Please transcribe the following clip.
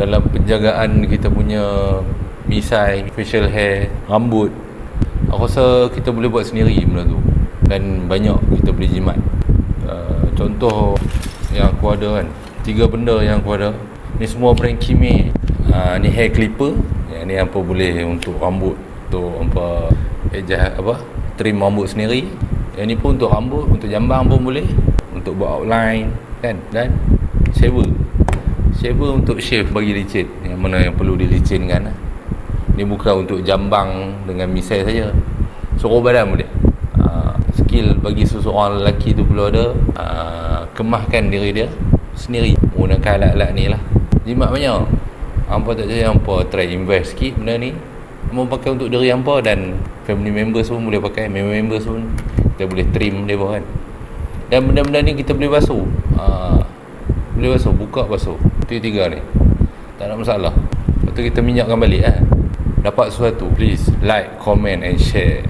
dalam penjagaan kita punya misai, facial hair, rambut. Aku rasa kita boleh buat sendiri benda tu, dan banyak kita boleh jimat. Contoh yang aku ada kan, 3 benda yang aku ada ni semua brand Kimi. Ni hair clipper, yang ni apa boleh untuk rambut, untuk apa adjust trim rambut sendiri. Yang ni pun untuk rambut, untuk jambang pun boleh, untuk buat outline kan. Dan shaver untuk shave bagi licin, yang mana yang perlu dilicinkan lah. Ni bukan untuk jambang dengan misai saja, seluruh badan boleh. Skill bagi seseorang lelaki tu perlu ada, kemahkan diri dia sendiri menggunakan alat-alat ni lah. Jimat banyak. Hampa tak percaya, hampa try invest sikit benda ni. Hampa pakai untuk diri hampa, dan family members pun boleh pakai. Member members pun kita boleh trim dia pun kan. Dan benda-benda ni kita boleh basuh. Boleh basuh, buka basuh. Itu 3 ni, tak ada masalah. Lepas tu kita minyakkan balik Dapat sesuatu, please like, comment and share.